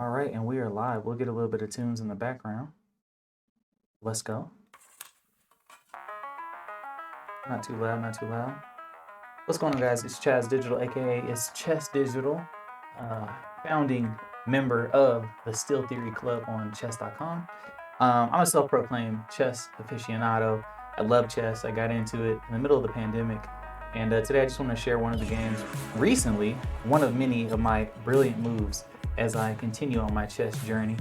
All right, and we are live. We'll get a little bit of tunes in the background. Let's go. Not too loud, not too loud. What's going on, guys? It's Chaz Digital, aka it's Chess Digital, founding member of the Steel Theory Club on chess.com. I'm a self-proclaimed chess aficionado. I love chess. I got into it in the middle of the pandemic. And today I just want to share one of the games recently, one of many of my brilliant moves as I continue on my chess journey.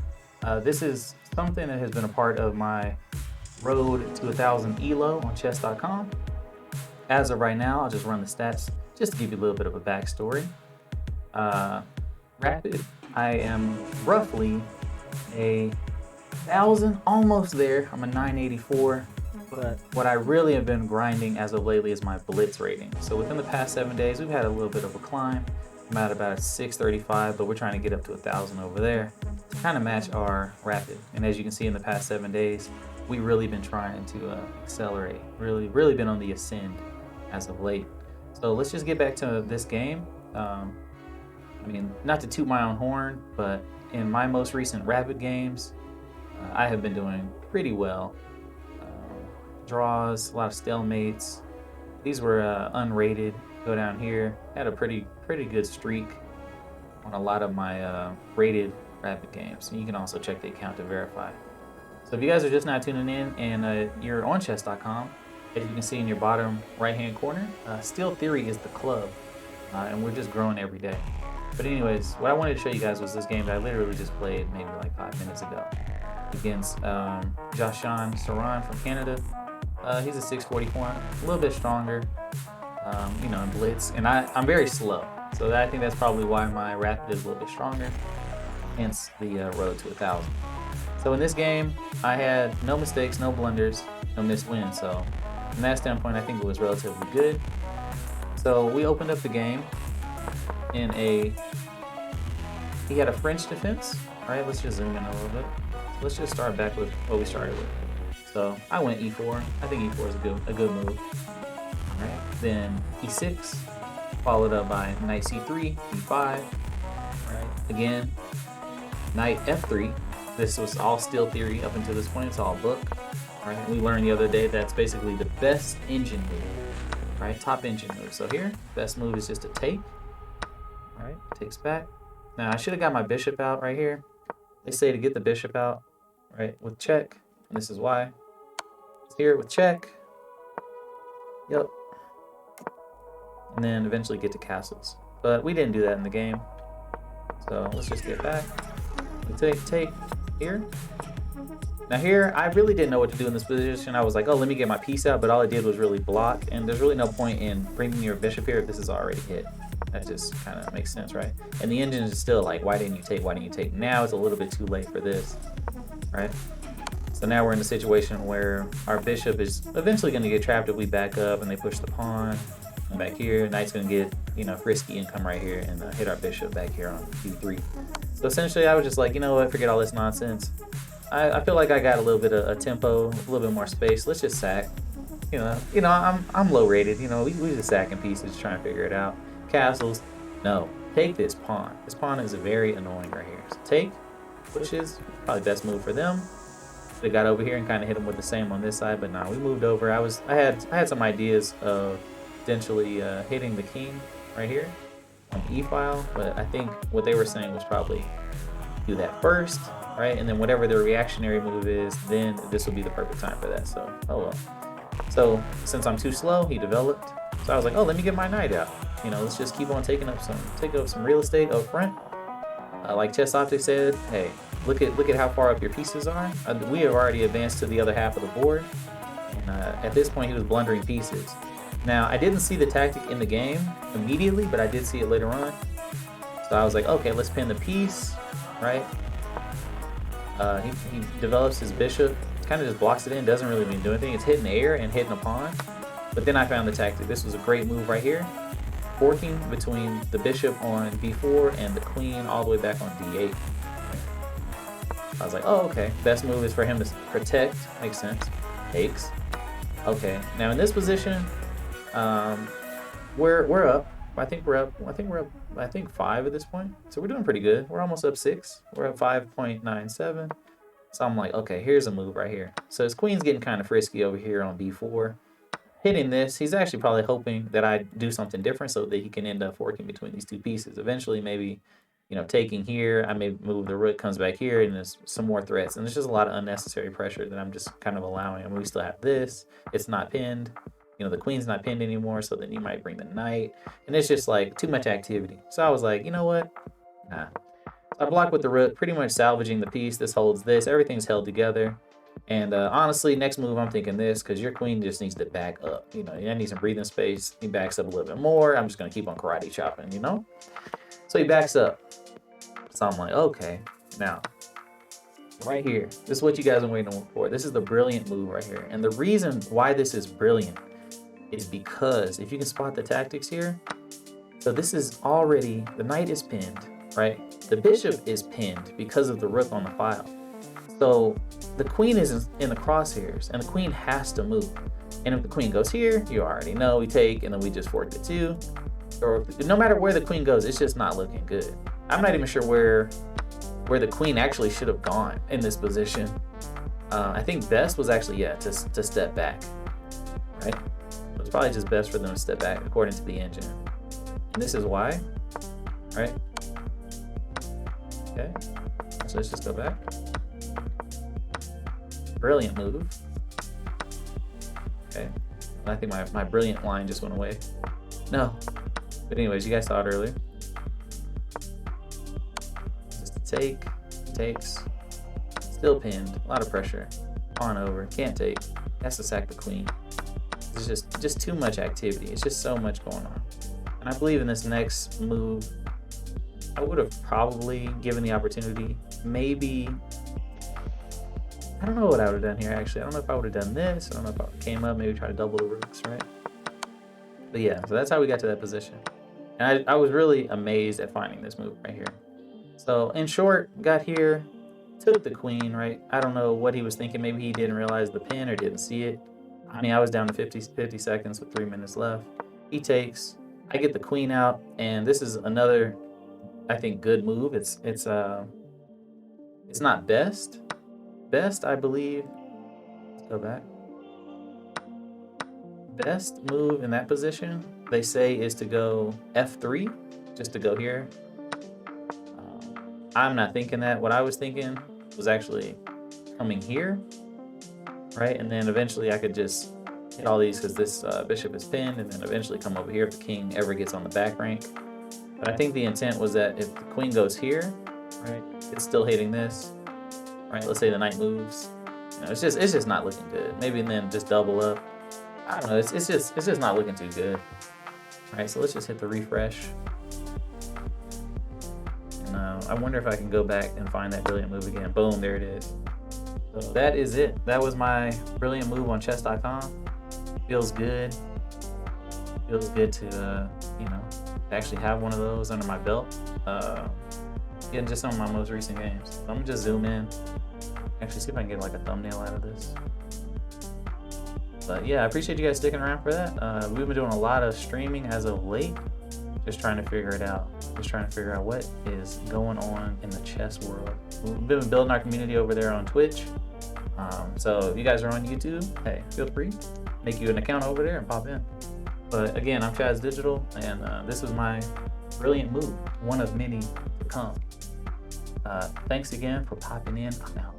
This is something that has been a part of my road to 1,000 ELO on chess.com. As of right now, I'll just run the stats just to give you a little bit of a backstory. Rapid, I am roughly a 1,000, almost there. I'm a 984. But what I really have been grinding as of lately is my Blitz rating. So within the past 7 days, we've had a little bit of a climb. I'm at about 635, but we're trying to get up to 1,000 over there to kind of match our rapid. And as you can see in the past 7 days, we've really been trying to accelerate, really been on the ascend as of late. So let's just get back to this game. I mean, not to toot my own horn, but in my most recent rapid games, I have been doing pretty well. Draws, a lot of stalemates. These were unrated. Go down here. Had a pretty good streak on a lot of my rated rapid games. And you can also check the account to verify. So if you guys are just now tuning in and you're on chess.com, as you can see in your bottom right hand corner, Steel Theory is the club, and we're just growing every day. But anyways, what I wanted to show you guys was this game that I literally just played maybe like 5 minutes ago against Joshon Saran from Canada. He's a 644, a little bit stronger, you know, in Blitz, and I'm very slow, so I think that's probably why my rapid is a little bit stronger, hence the road to 1,000. So in this game, I had no mistakes, no blunders, no missed wins, so from that standpoint, I think it was relatively good. So we opened up the game in he had a French defense. All right, let's just zoom in a little bit. So let's just start back with what we started with. So I went e4. I think e4 is a good move. All right. Then e6, followed up by knight c3, e5. All right. Again, knight f3. This was all Steel Theory up until this point. It's all book. All right. We learned the other day that's basically the best engine move. Right. Top engine move. So here, best move is just to take. All right. Takes back. Now I should have got my bishop out right here. They say to get the bishop out, right, with check. And this is why. It's here with check. Yep. And then eventually get to castles. But we didn't do that in the game. So let's just get back. We take here. Now here, I really didn't know what to do in this position. I was like, oh, let me get my piece out. But all I did was really block. And there's really no point in bringing your bishop here if this is already hit. That just kind of makes sense, right? And the engine is still like, why didn't you take? Why didn't you take? Now it's a little bit too late for this, right? So now we're in a situation where our bishop is eventually going to get trapped if we back up and they push the pawn. And back here, knight's going to get, you know, frisky and come right here and hit our bishop back here on d3. So essentially, I was just like, you know what, forget all this nonsense. I feel like I got a little bit of a tempo, a little bit more space. Let's just sack. You know, I'm low rated. You know, we just sacking pieces, trying to figure it out. Castles, no. Take this pawn. This pawn is very annoying right here. So take, pushes, probably best move for them. They got over here and kind of hit them with the same on this side, but nah, we moved over. I had some ideas of potentially hitting the king right here on the e-file, but I think what they were saying was probably do that first, right? And then whatever the reactionary move is, then this will be the perfect time for that. So, oh well. So since I'm too slow, he developed. So I was like, oh, let me get my knight out. You know, let's just keep on taking up some real estate up front. Like Chess Optics said, hey, look at how far up your pieces are. We have already advanced to the other half of the board. And at this point, he was blundering pieces. Now, I didn't see the tactic in the game immediately, but I did see it later on. So I was like, okay, let's pin the piece, right? He develops his bishop, kind of just blocks it in, doesn't really even do anything. It's hitting the air and hitting a pawn. But then I found the tactic. This was a great move right here. Forking between the bishop on b4 and the queen all the way back on d8. I was like, oh, okay. Best move is for him to protect. Makes sense. Takes. Okay. Now in this position, we're up. I think we're up I think 5 at this point. So we're doing pretty good. We're almost up 6. We're at 5.97. So I'm like, okay, here's a move right here. So his queen's getting kind of frisky over here on b4. Hitting this, he's actually probably hoping that I do something different so that he can end up working between these two pieces. Eventually, maybe, you know, taking here, I may move the rook, comes back here, and there's some more threats. And there's just a lot of unnecessary pressure that I'm just kind of allowing. I mean, we still have this. It's not pinned. You know, the queen's not pinned anymore, so then you might bring the knight. And it's just like too much activity. So I was like, you know what? Nah. So I block with the rook, pretty much salvaging the piece. This holds this. Everything's held together. And honestly, next move, I'm thinking this, because your queen just needs to back up. You know, you need some breathing space. He backs up a little bit more. I'm just going to keep on karate chopping, you know? So he backs up. So I'm like, okay, now, right here, this is what you guys are waiting for. This is the brilliant move right here. And the reason why this is brilliant is because if you can spot the tactics here, so this is already, the knight is pinned, right? The bishop is pinned because of the rook on the file. So the queen is in the crosshairs, and the queen has to move. And if the queen goes here, you already know we take, and then we just fork the 2. Or no matter where the queen goes, it's just not looking good. I'm not even sure where the queen actually should have gone in this position. I think best was actually, yeah, to step back, right? It was probably just best for them to step back according to the engine. And this is why, right? Okay, so let's just go back. Brilliant move. Okay, I think my brilliant line just went away. No, but anyways, you guys saw it earlier. Just a take, takes, still pinned, a lot of pressure, pawn over, can't take, has to sack the queen. It's just too much activity. It's just so much going on. And I believe in this next move, I would have probably given the opportunity, maybe, I don't know what I would have done here actually. I don't know if I would have done this. I don't know if I came up, maybe try to double the rooks, right? But yeah, so that's how we got to that position. And I was really amazed at finding this move right here. So in short, got here, took the queen, right? I don't know what he was thinking. Maybe he didn't realize the pin or didn't see it. I mean, I was down to 50 seconds with 3 minutes left. He takes, I get the queen out, and this is another, I think, good move. It's not best. Best, I believe, let's go back. Best move in that position, they say, is to go F3, just to go here. I'm not thinking that. What I was thinking was actually coming here, right? And then eventually I could just hit all these because this bishop is pinned, and then eventually come over here if the king ever gets on the back rank. But I think the intent was that if the queen goes here, right, it's still hitting this, right? Let's say the knight moves. You know, it's just not looking good. Maybe then just double up. I don't know. It's just not looking too good. All right, so let's just hit the refresh. And I wonder if I can go back and find that brilliant move again. Boom, there it is. So that is it. That was my brilliant move on chess.com. Feels good. Feels good to you know, actually have one of those under my belt. Getting just some of my most recent games. So I'm gonna just zoom in. Actually, see if I can get like a thumbnail out of this. But yeah, I appreciate you guys sticking around for that. We've been doing a lot of streaming as of late, just trying to figure it out. Just trying to figure out what is going on in the chess world. We've been building our community over there on Twitch. So if you guys are on YouTube, hey, feel free, make you an account over there and pop in. But again, I'm chessdigital, and this was my brilliant move, one of many to come. Thanks again for popping in. I'm out.